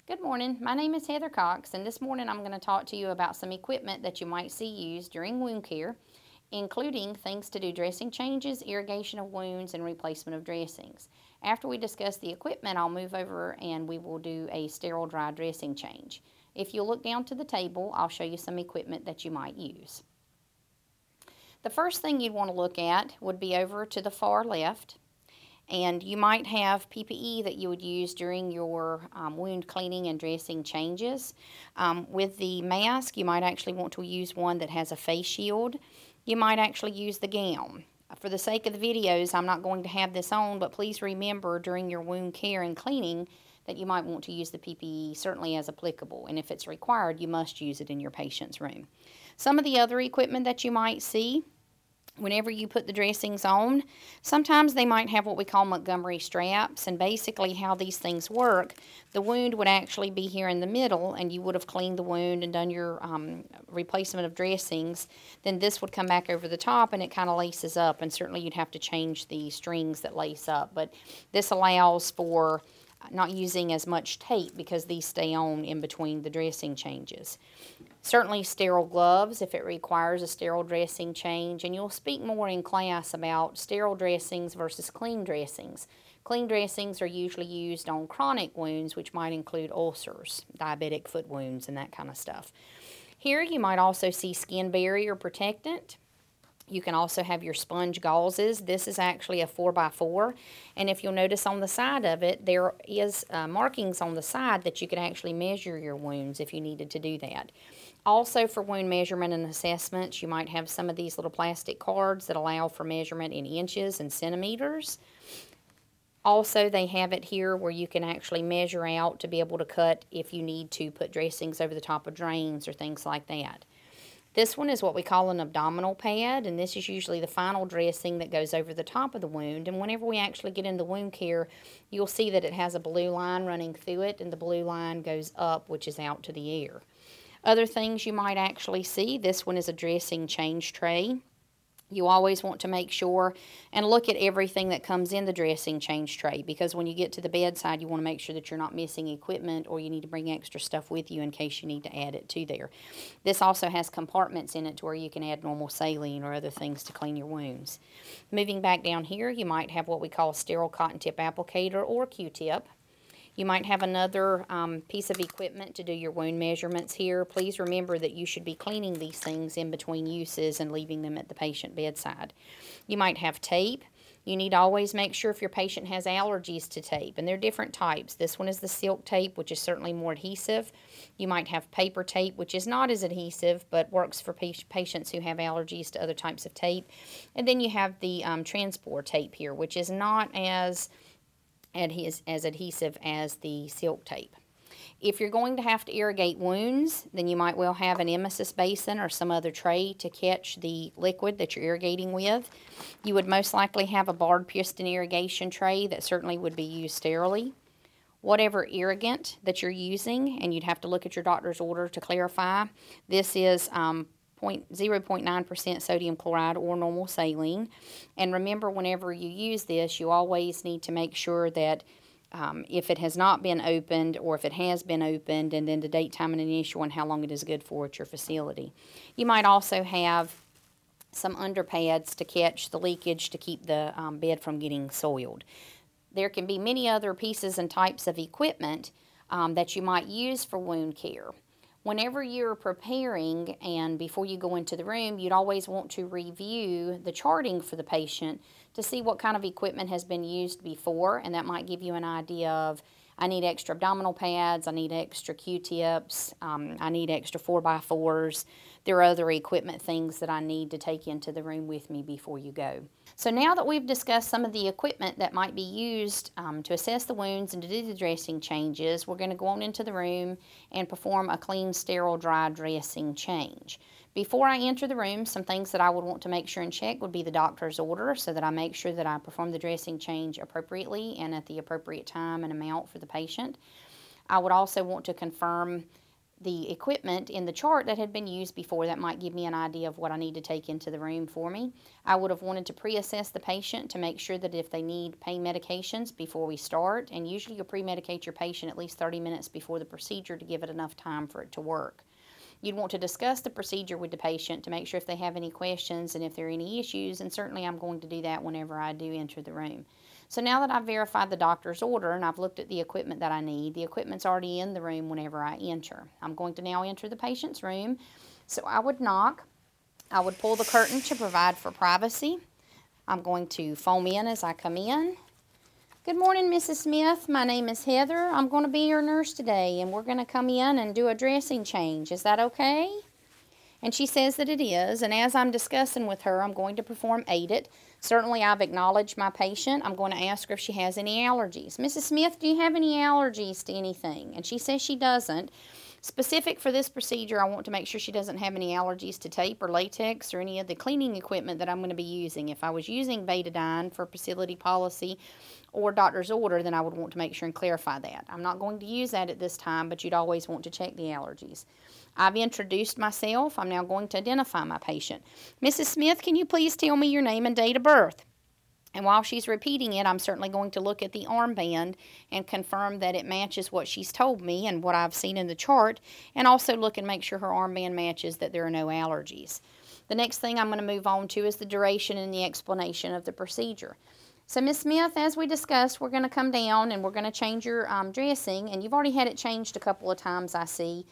Good morning. My name is Heather Cox, and this morning I'm going to talk to you about some equipment that you might see used during wound care, including things to do dressing changes, irrigation of wounds, and replacement of dressings. After we discuss the equipment, I'll move over and we will do a sterile dry dressing change. If you'll look down to the table, I'll show you some equipment that you might use. The first thing you'd want to look at would be over to the far left. And you might have PPE that you would use during your wound cleaning and dressing changes. With the mask, you might actually want to use one that has a face shield. You might actually use the gown. For the sake of the videos, I'm not going to have this on, but please remember during your wound care and cleaning that you might want to use the PPE, certainly as applicable. And if it's required, you must use it in your patient's room. Some of the other equipment that you might see whenever you put the dressings on, sometimes they might have what we call Montgomery straps, and basically how these things work, the wound would actually be here in the middle, and you would have cleaned the wound and done your replacement of dressings. Then this would come back over the top, and it kind of laces up, and certainly you'd have to change the strings that lace up, but this allows for not using as much tape because these stay on in between the dressing changes. Certainly sterile gloves if it requires a sterile dressing change, and you'll speak more in class about sterile dressings versus clean dressings. Clean dressings are usually used on chronic wounds, which might include ulcers, diabetic foot wounds, and that kind of stuff. Here you might also see skin barrier protectant. You can also have your sponge gauzes. This is actually a 4x4, and if you'll notice on the side of it, there is markings on the side that you could actually measure your wounds if you needed to do that. Also, for wound measurement and assessments, you might have some of these little plastic cards that allow for measurement in inches and centimeters. Also, they have it here where you can actually measure out to be able to cut if you need to put dressings over the top of drains or things like that. This one is what we call an abdominal pad, and this is usually the final dressing that goes over the top of the wound. And whenever we actually get into wound care, you'll see that it has a blue line running through it, and the blue line goes up, which is out to the air. Other things you might actually see, this one is a dressing change tray. You always want to make sure and look at everything that comes in the dressing change tray, because when you get to the bedside, you want to make sure that you're not missing equipment or you need to bring extra stuff with you in case you need to add it to there. This also has compartments in it to where you can add normal saline or other things to clean your wounds. Moving back down here, you might have what we call a sterile cotton tip applicator or Q-tip. You might have another piece of equipment to do your wound measurements here. Please remember that you should be cleaning these things in between uses and leaving them at the patient bedside. You might have tape. You need to always make sure if your patient has allergies to tape, and there are different types. This one is the silk tape, which is certainly more adhesive. You might have paper tape, which is not as adhesive, but works for patients who have allergies to other types of tape. And then you have the transport tape here, which is not as adhesive as the silk tape. If you're going to have to irrigate wounds, then you might well have an emesis basin or some other tray to catch the liquid that you're irrigating with. You would most likely have a barred piston irrigation tray that certainly would be used sterilely. Whatever irrigant that you're using, and you'd have to look at your doctor's order to clarify, this is 0.9% sodium chloride or normal saline. And remember, whenever you use this, you always need to make sure that if it has not been opened or if it has been opened, and then the date, time, and initial and how long it is good for at your facility. You might also have some underpads to catch the leakage to keep the bed from getting soiled. There can be many other pieces and types of equipment that you might use for wound care. Whenever you're preparing and before you go into the room, you'd always want to review the charting for the patient to see what kind of equipment has been used before, and that might give you an idea of, I need extra abdominal pads, I need extra Q-tips, I need extra 4x4s. There are other equipment things that I need to take into the room with me before you go. So now that we've discussed some of the equipment that might be used to assess the wounds and to do the dressing changes, we're going to go on into the room and perform a clean, sterile, dry dressing change. Before I enter the room, some things that I would want to make sure and check would be the doctor's order, so that I make sure that I perform the dressing change appropriately and at the appropriate time and amount for the patient. I would also want to confirm the equipment in the chart that had been used before. That might give me an idea of what I need to take into the room for me. I would have wanted to pre-assess the patient to make sure that if they need pain medications before we start, and usually you'll pre-medicate your patient at least 30 minutes before the procedure to give it enough time for it to work. You'd want to discuss the procedure with the patient to make sure if they have any questions and if there are any issues, and certainly I'm going to do that whenever I do enter the room. So now that I've verified the doctor's order and I've looked at the equipment that I need, the equipment's already in the room whenever I enter. I'm going to now enter the patient's room. So I would knock. I would pull the curtain to provide for privacy. I'm going to foam in as I come in. Good morning, Mrs. Smith. My name is Heather. I'm going to be your nurse today, and we're going to come in and do a dressing change. Is that okay? And she says that it is, and as I'm discussing with her, I'm going to perform AIDIT. Certainly, I've acknowledged my patient. I'm going to ask her if she has any allergies. Mrs. Smith, do you have any allergies to anything? And she says she doesn't. Specific for this procedure, I want to make sure she doesn't have any allergies to tape or latex or any of the cleaning equipment that I'm going to be using. If I was using betadine for facility policy or doctor's order, then I would want to make sure and clarify that. I'm not going to use that at this time, but you'd always want to check the allergies. I've introduced myself. I'm now going to identify my patient. Mrs. Smith, can you please tell me your name and date of birth? And while she's repeating it, I'm certainly going to look at the armband and confirm that it matches what she's told me and what I've seen in the chart, and also look and make sure her armband matches that there are no allergies. The next thing I'm going to move on to is the duration and the explanation of the procedure. So, Ms. Smith, as we discussed, we're going to come down and we're going to change your dressing, and you've already had it changed a couple of times, I see.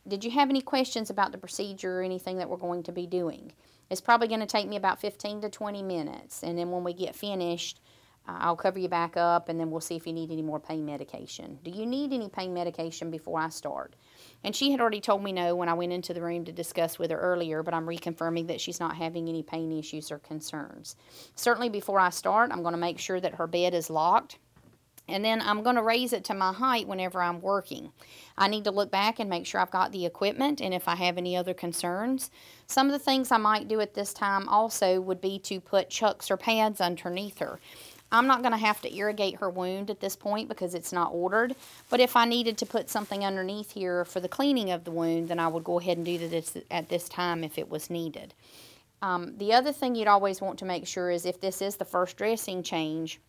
Did you have any questions about the procedure or anything that we're going to be doing? It's probably going to take me about 15 to 20 minutes, and then when we get finished, I'll cover you back up, and then we'll see if you need any more pain medication. Do you need any pain medication before I start? And she had already told me no when I went into the room to discuss with her earlier, but I'm reconfirming that she's not having any pain issues or concerns. Certainly before I start, I'm going to make sure that her bed is locked. And then I'm going to raise it to my height whenever I'm working. I need to look back and make sure I've got the equipment and if I have any other concerns. Some of the things I might do at this time also would be to put chucks or pads underneath her. I'm not going to have to irrigate her wound at this point because it's not ordered. But if I needed to put something underneath here for the cleaning of the wound, then I would go ahead and do this at this time if it was needed. The other thing you'd always want to make sure is if this is the first dressing change,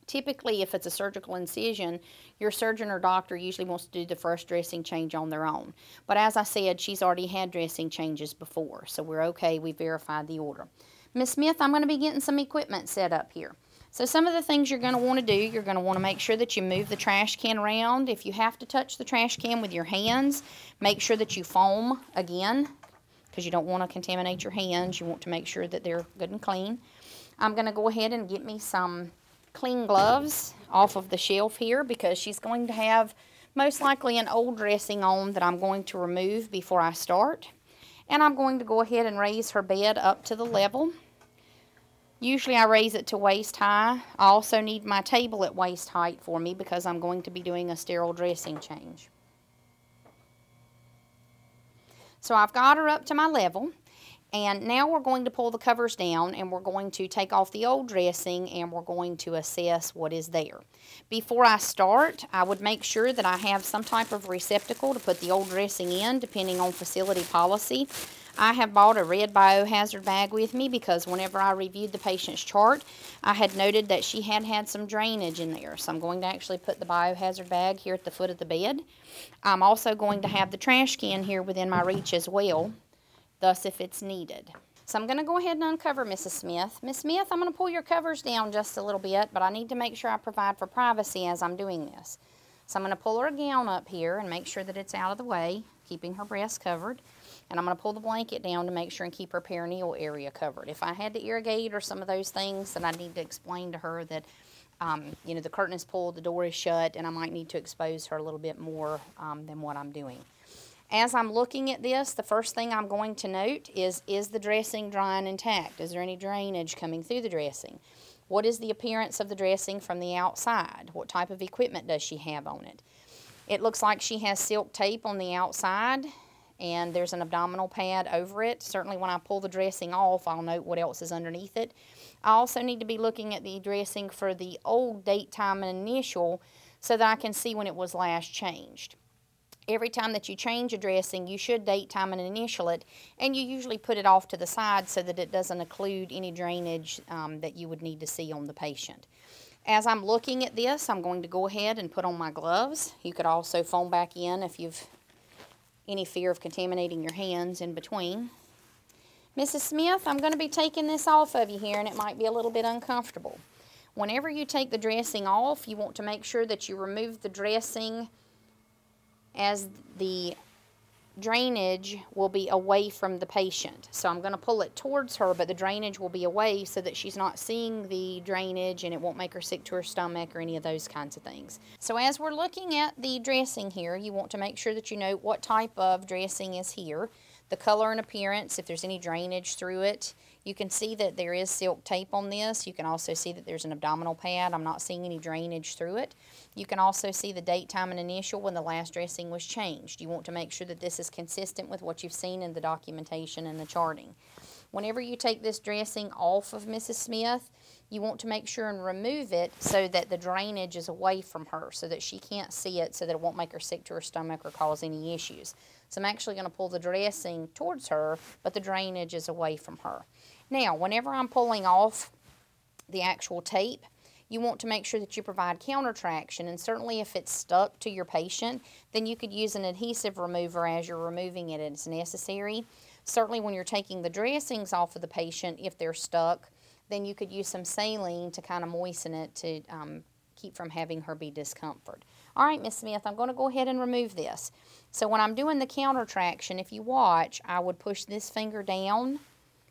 typically, if it's a surgical incision, your surgeon or doctor usually wants to do the first dressing change on their own. But as I said, she's already had dressing changes before, so we're okay. We verified the order. Ms. Smith, I'm going to be getting some equipment set up here. So some of the things you're going to want to do, you're going to want to make sure that you move the trash can around. If you have to touch the trash can with your hands, make sure that you foam again, because you don't want to contaminate your hands. You want to make sure that they're good and clean. I'm going to go ahead and get me some clean gloves off of the shelf here because she's going to have most likely an old dressing on that I'm going to remove before I start. And I'm going to go ahead and raise her bed up to the level. Usually I raise it to waist high. I also need my table at waist height for me because I'm going to be doing a sterile dressing change. So I've got her up to my level. And now we're going to pull the covers down and we're going to take off the old dressing and we're going to assess what is there. Before I start, I would make sure that I have some type of receptacle to put the old dressing in, depending on facility policy. I have bought a red biohazard bag with me because whenever I reviewed the patient's chart, I had noted that she had had some drainage in there. So I'm going to actually put the biohazard bag here at the foot of the bed. I'm also going to have the trash can here within my reach as well, thus if it's needed. So I'm going to go ahead and uncover Mrs. Smith. Miss Smith, I'm going to pull your covers down just a little bit, but I need to make sure I provide for privacy as I'm doing this. So I'm going to pull her gown up here and make sure that it's out of the way, keeping her breasts covered. And I'm going to pull the blanket down to make sure and keep her perineal area covered. If I had to irrigate or some of those things, then I need to explain to her that, you know, the curtain is pulled, the door is shut, and I might need to expose her a little bit more than what I'm doing. As I'm looking at this, the first thing I'm going to note is the dressing dry and intact? Is there any drainage coming through the dressing? What is the appearance of the dressing from the outside? What type of equipment does she have on it? It looks like she has silk tape on the outside, and there's an abdominal pad over it. Certainly when I pull the dressing off, I'll note what else is underneath it. I also need to be looking at the dressing for the old date, time, and initial so that I can see when it was last changed. Every time that you change a dressing, you should date, time, and initial it, and you usually put it off to the side so that it doesn't occlude any drainage that you would need to see on the patient. As I'm looking at this, I'm going to go ahead and put on my gloves. You could also foam back in if you've any fear of contaminating your hands in between. Mrs. Smith, I'm going to be taking this off of you here, and it might be a little bit uncomfortable. Whenever you take the dressing off, you want to make sure that you remove the dressing as the drainage will be away from the patient. So I'm going to pull it towards her, but the drainage will be away so that she's not seeing the drainage and it won't make her sick to her stomach or any of those kinds of things. So as we're looking at the dressing here, you want to make sure that you know what type of dressing is here, the color and appearance, if there's any drainage through it. You can see that there is silk tape on this. You can also see that there's an abdominal pad. I'm not seeing any drainage through it. You can also see the date, time, and initial when the last dressing was changed. You want to make sure that this is consistent with what you've seen in the documentation and the charting. Whenever you take this dressing off of Mrs. Smith, you want to make sure and remove it so that the drainage is away from her, so that she can't see it, so that it won't make her sick to her stomach or cause any issues. So I'm actually going to pull the dressing towards her, but the drainage is away from her. Now, whenever I'm pulling off the actual tape, you want to make sure that you provide counter traction, and certainly if it's stuck to your patient, then you could use an adhesive remover as you're removing it as necessary. Certainly when you're taking the dressings off of the patient, if they're stuck, then you could use some saline to kind of moisten it to keep from having her be discomfort. All right, Miss Smith, I'm going to go ahead and remove this. So when I'm doing the counter traction, if you watch, I would push this finger down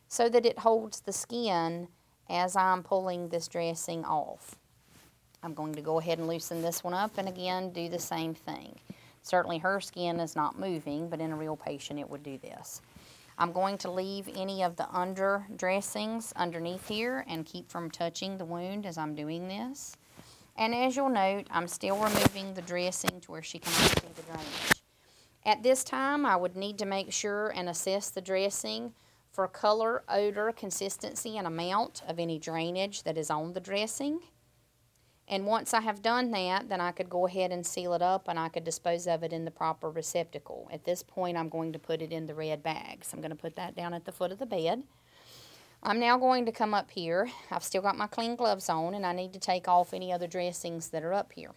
so that it holds the skin as I'm pulling this dressing off. I'm going to go ahead and loosen this one up and again do the same thing. Certainly her skin is not moving, but in a real patient it would do this. I'm going to leave any of the under dressings underneath here and keep from touching the wound as I'm doing this. And as you'll note, I'm still removing the dressing to where she cannot see the drainage. At this time, I would need to make sure and assess the dressing for color, odor, consistency, and amount of any drainage that is on the dressing. And once I have done that, then I could go ahead and seal it up and I could dispose of it in the proper receptacle. At this point, I'm going to put it in the red bag. So I'm going to put that down at the foot of the bed. I'm now going to come up here. I've still got my clean gloves on, and I need to take off any other dressings that are up here.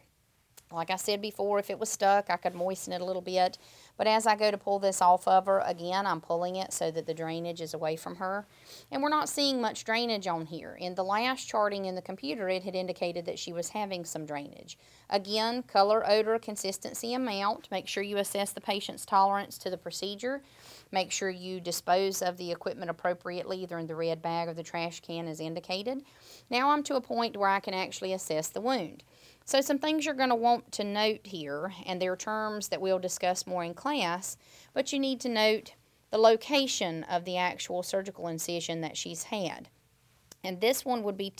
Like I said before, if it was stuck, I could moisten it a little bit. But as I go to pull this off of her, again, I'm pulling it so that the drainage is away from her. And we're not seeing much drainage on here. In the last charting in the computer, it had indicated that she was having some drainage. Again, color, odor, consistency, amount. Make sure you assess the patient's tolerance to the procedure. Make sure you dispose of the equipment appropriately, either in the red bag or the trash can as indicated. Now I'm to a point where I can actually assess the wound. So some things you're going to want to note here, and they're terms that we'll discuss more in class, but you need to note the location of the actual surgical incision that she's had. And this one would be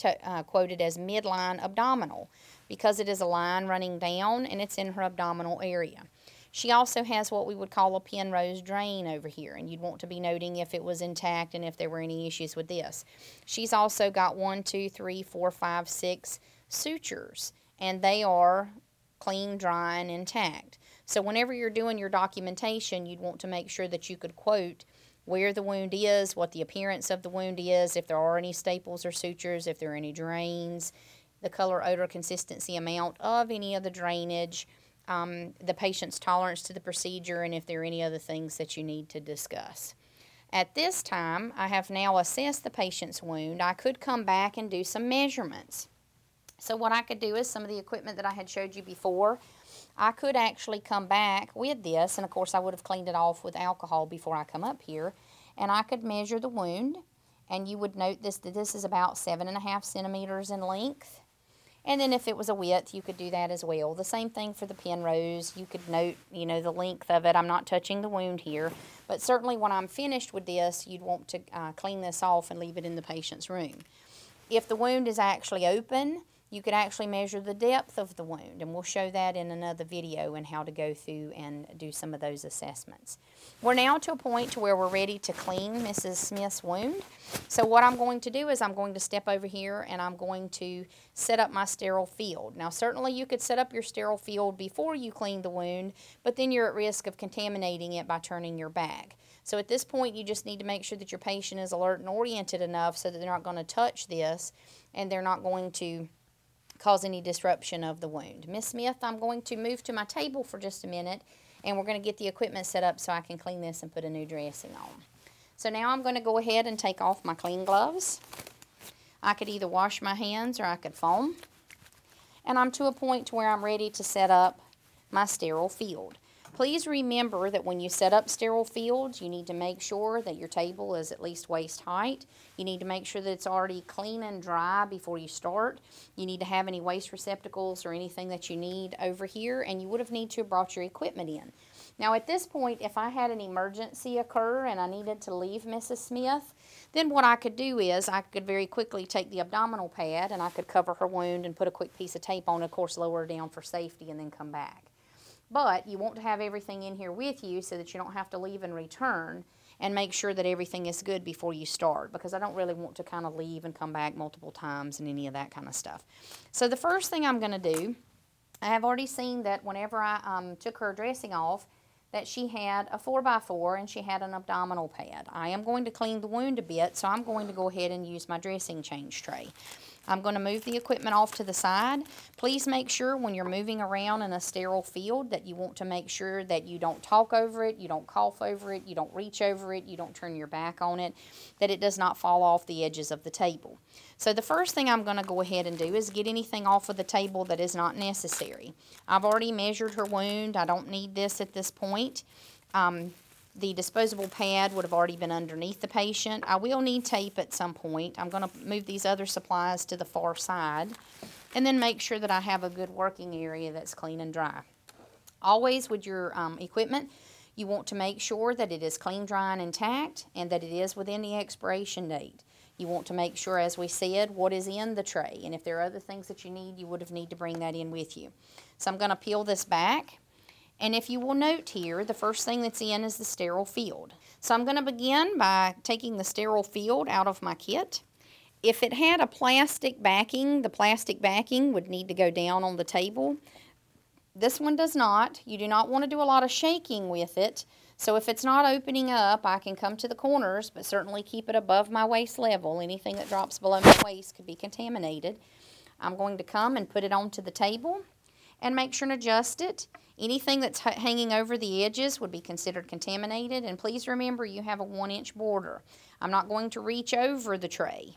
quoted as midline abdominal because it is a line running down and it's in her abdominal area. She also has what we would call a Penrose drain over here, and you'd want to be noting if it was intact and if there were any issues with this. She's also got 1, 2, 3, 4, 5, 6 sutures, and they are clean, dry, and intact. So whenever you're doing your documentation, you'd want to make sure that you could quote where the wound is, what the appearance of the wound is, if there are any staples or sutures, if there are any drains, the color, odor, consistency, amount of any of the drainage, the patient's tolerance to the procedure, and if there are any other things that you need to discuss. At this time, I have now assessed the patient's wound. I could come back and do some measurements. So what I could do is some of the equipment that I had showed you before, I could actually come back with this, and of course I would have cleaned it off with alcohol before I come up here, and I could measure the wound, and you would note this that this is about 7.5 centimeters in length. And then if it was a width, you could do that as well. The same thing for the Penrose. You could note, the length of it. I'm not touching the wound here. But certainly when I'm finished with this, you'd want to clean this off and leave it in the patient's room. If the wound is actually open, you could actually measure the depth of the wound, and we'll show that in another video and how to go through and do some of those assessments. We're now to a point to where we're ready to clean Mrs. Smith's wound. So what I'm going to do is I'm going to step over here and I'm going to set up my sterile field. Now certainly you could set up your sterile field before you clean the wound, but then you're at risk of contaminating it by turning your back. So at this point you just need to make sure that your patient is alert and oriented enough so that they're not going to touch this and they're not going to cause any disruption of the wound. Miss Smith, I'm going to move to my table for just a minute, and we're going to get the equipment set up so I can clean this and put a new dressing on. So now I'm going to go ahead and take off my clean gloves. I could either wash my hands or I could foam. And I'm to a point to where I'm ready to set up my sterile field. Please remember that when you set up sterile fields, you need to make sure that your table is at least waist height. You need to make sure that it's already clean and dry before you start. You need to have any waste receptacles or anything that you need over here, and you would have need to have brought your equipment in. Now at this point, if I had an emergency occur and I needed to leave Mrs. Smith, then what I could do is I could very quickly take the abdominal pad and I could cover her wound and put a quick piece of tape on, of course lower her down for safety, and then come back. But you want to have everything in here with you so that you don't have to leave and return, and make sure that everything is good before you start, because I don't really want to kind of leave and come back multiple times and any of that kind of stuff. So the first thing I'm going to do, I have already seen that whenever I took her dressing off, that she had a 4x4 and she had an abdominal pad. I am going to clean the wound a bit, so I'm going to go ahead and use my dressing change tray. I'm going to move the equipment off to the side. Please make sure when you're moving around in a sterile field that you want to make sure that you don't talk over it, you don't cough over it, you don't reach over it, you don't turn your back on it, that it does not fall off the edges of the table. So the first thing I'm going to go ahead and do is get anything off of the table that is not necessary. I've already measured her wound. I don't need this at this point. The disposable pad would have already been underneath the patient. I will need tape at some point. I'm going to move these other supplies to the far side and then make sure that I have a good working area that's clean and dry. Always with your equipment, you want to make sure that it is clean, dry, and intact, and that it is within the expiration date. You want to make sure, as we said, what is in the tray, and if there are other things that you need, you would have need to bring that in with you. So I'm going to peel this back. And if you will note here, the first thing that's in is the sterile field. So I'm going to begin by taking the sterile field out of my kit. If it had a plastic backing, the plastic backing would need to go down on the table. This one does not. You do not want to do a lot of shaking with it. So if it's not opening up, I can come to the corners, but certainly keep it above my waist level. Anything that drops below my waist could be contaminated. I'm going to come and put it onto the table and make sure and adjust it. Anything that's hanging over the edges would be considered contaminated, and please remember you have a 1-inch border. I'm not going to reach over the tray.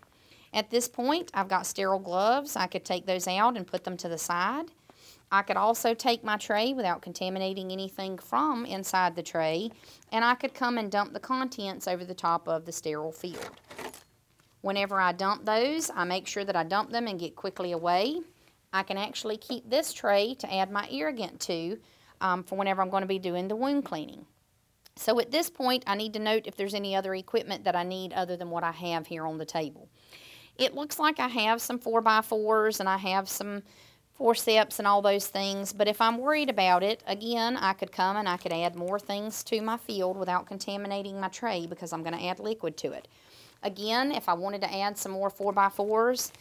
At this point, I've got sterile gloves. I could take those out and put them to the side. I could also take my tray without contaminating anything from inside the tray, and I could come and dump the contents over the top of the sterile field. Whenever I dump those, I make sure that I dump them and get quickly away. I can actually keep this tray to add my irrigant to for whenever I'm going to be doing the wound cleaning. So at this point, I need to note if there's any other equipment that I need other than what I have here on the table. It looks like I have some 4x4s and I have some forceps and all those things, but if I'm worried about it, again, I could come and I could add more things to my field without contaminating my tray because I'm going to add liquid to it. Again, if I wanted to add some more 4x4s,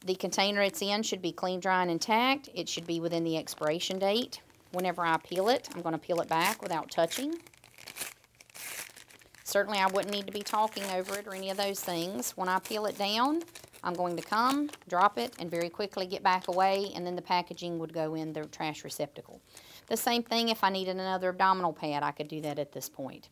the container it's in should be clean, dry, and intact. It should be within the expiration date. Whenever I peel it, I'm going to peel it back without touching. Certainly I wouldn't need to be talking over it or any of those things. When I peel it down, I'm going to come, drop it, and very quickly get back away, and then the packaging would go in the trash receptacle. The same thing if I needed another abdominal pad, I could do that at this point.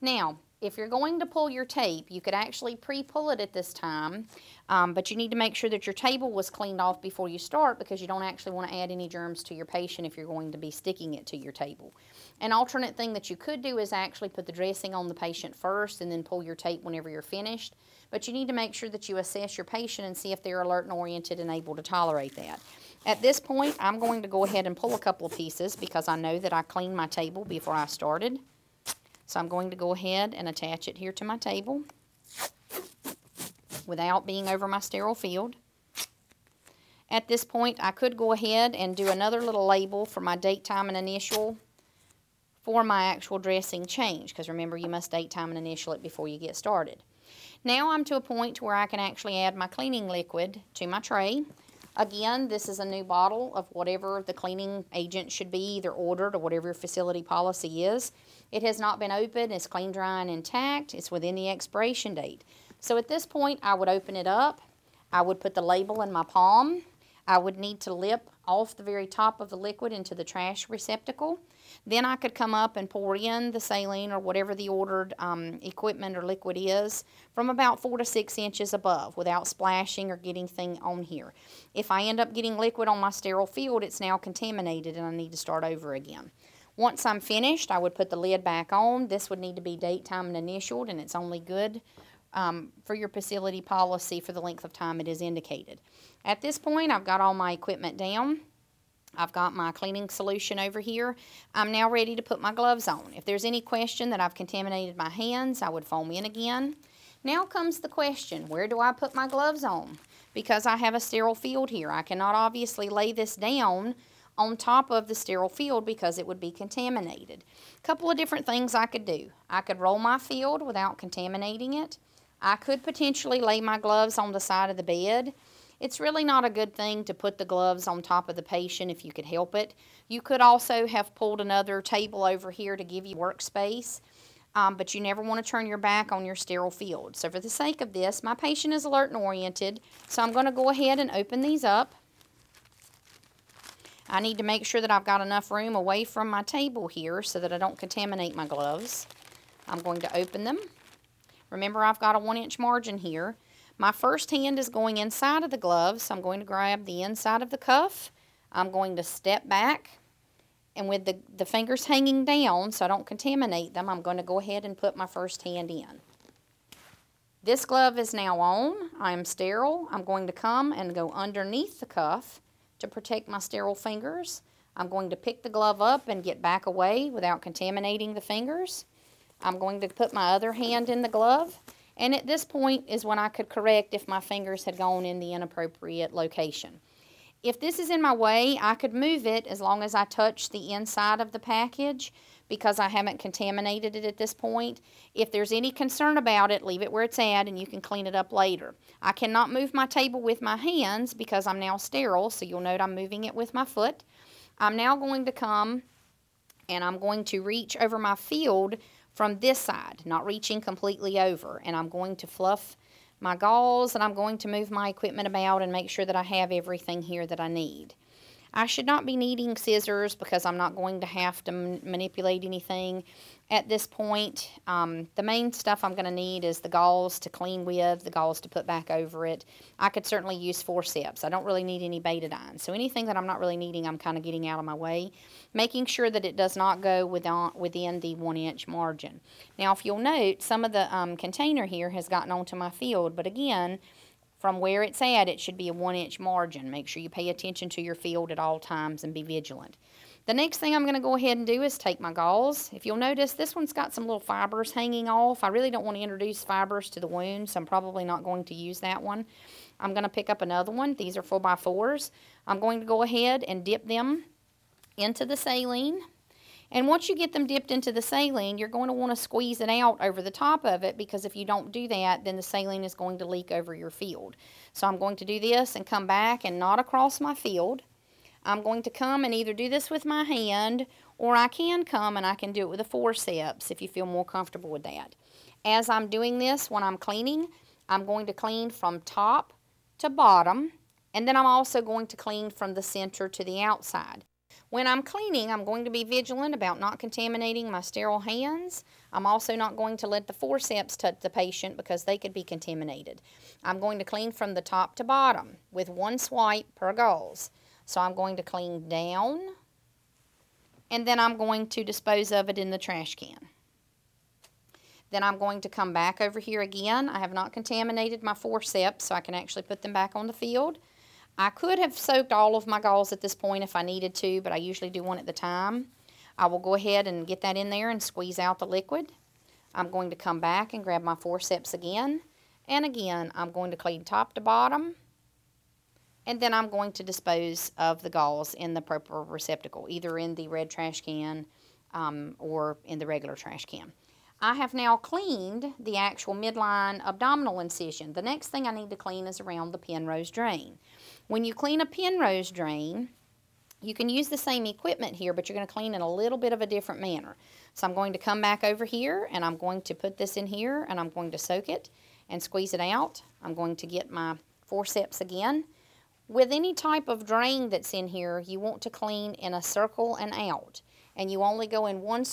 Now, if you're going to pull your tape, you could actually pre-pull it at this time, but you need to make sure that your table was cleaned off before you start because you don't actually want to add any germs to your patient if you're going to be sticking it to your table. An alternate thing that you could do is actually put the dressing on the patient first and then pull your tape whenever you're finished, but you need to make sure that you assess your patient and see if they're alert and oriented and able to tolerate that. At this point, I'm going to go ahead and pull a couple of pieces because I know that I cleaned my table before I started. So I'm going to go ahead and attach it here to my table without being over my sterile field. At this point, I could go ahead and do another little label for my date, time, and initial for my actual dressing change, because remember, you must date, time, and initial it before you get started. Now I'm to a point where I can actually add my cleaning liquid to my tray. Again, this is a new bottle of whatever the cleaning agent should be either ordered or whatever your facility policy is. It has not been opened. It's clean, dry, and intact. It's within the expiration date. So at this point, I would open it up. I would put the label in my palm. I would need to lip off the very top of the liquid into the trash receptacle. Then I could come up and pour in the saline or whatever the ordered equipment or liquid is from about 4 to 6 inches above without splashing or getting thing on here. If I end up getting liquid on my sterile field, it's now contaminated and I need to start over again. Once I'm finished, I would put the lid back on. This would need to be date, time, and initialed, and it's only good for your facility policy for the length of time it is indicated. At this point, I've got all my equipment down. I've got my cleaning solution over here. I'm now ready to put my gloves on. If there's any question that I've contaminated my hands, I would foam in again. Now comes the question, where do I put my gloves on? Because I have a sterile field here. I cannot obviously lay this down on top of the sterile field because it would be contaminated. A couple of different things I could do. I could roll my field without contaminating it. I could potentially lay my gloves on the side of the bed. It's really not a good thing to put the gloves on top of the patient if you could help it. You could also have pulled another table over here to give you workspace, but you never want to turn your back on your sterile field. So for the sake of this, my patient is alert and oriented, so I'm going to go ahead and open these up. I need to make sure that I've got enough room away from my table here so that I don't contaminate my gloves. I'm going to open them. Remember, I've got a 1-inch margin here. My first hand is going inside of the glove, so I'm going to grab the inside of the cuff. I'm going to step back, and with the fingers hanging down so I don't contaminate them, I'm going to go ahead and put my first hand in. This glove is now on. I am sterile. I'm going to come and go underneath the cuff to protect my sterile fingers. I'm going to pick the glove up and get back away without contaminating the fingers. I'm going to put my other hand in the glove, and at this point is when I could correct if my fingers had gone in the inappropriate location. If this is in my way, I could move it as long as I touch the inside of the package because I haven't contaminated it at this point. If there's any concern about it, leave it where it's at and you can clean it up later. I cannot move my table with my hands because I'm now sterile, so you'll note I'm moving it with my foot. I'm now going to come and I'm going to reach over my field from this side, not reaching completely over, and I'm going to fluff my gauze and I'm going to move my equipment about and make sure that I have everything here that I need. I should not be needing scissors because I'm not going to have to manipulate anything at this point. The main stuff I'm going to need is the gauze to clean with, the gauze to put back over it. I could certainly use forceps. I don't really need any betadine. So anything that I'm not really needing, I'm kind of getting out of my way, making sure that it does not go within the 1-inch margin. Now, if you'll note, some of the container here has gotten onto my field, but again, from where it's at, it should be a 1-inch margin. Make sure you pay attention to your field at all times and be vigilant. The next thing I'm going to go ahead and do is take my gauze. If you'll notice, this one's got some little fibers hanging off. I really don't want to introduce fibers to the wound, so I'm probably not going to use that one. I'm going to pick up another one. These are 4x4s. I'm going to go ahead and dip them into the saline. And once you get them dipped into the saline, you're going to want to squeeze it out over the top of it because if you don't do that, then the saline is going to leak over your field. So I'm going to do this and come back and not across my field. I'm going to come and either do this with my hand or I can come and I can do it with a forceps if you feel more comfortable with that. As I'm doing this, when I'm cleaning, I'm going to clean from top to bottom, and then I'm also going to clean from the center to the outside. When I'm cleaning, I'm going to be vigilant about not contaminating my sterile hands. I'm also not going to let the forceps touch the patient because they could be contaminated. I'm going to clean from the top to bottom with one swipe per gauze. So I'm going to clean down, and then I'm going to dispose of it in the trash can. Then I'm going to come back over here again. I have not contaminated my forceps, so I can actually put them back on the field. I could have soaked all of my gauze at this point if I needed to, but I usually do one at a time. I will go ahead and get that in there and squeeze out the liquid. I'm going to come back and grab my forceps again. And again, I'm going to clean top to bottom And then I'm going to dispose of the galls in the proper receptacle, either in the red trash can or in the regular trash can. I have now cleaned the actual midline abdominal incision. The next thing I need to clean is around the Penrose drain. When you clean a Penrose drain, you can use the same equipment here, but you're going to clean in a little bit of a different manner. So I'm going to come back over here, and I'm going to put this in here, and I'm going to soak it and squeeze it out. I'm going to get my forceps again. With any type of drain that's in here, you want to clean in a circle and out. And you only go in one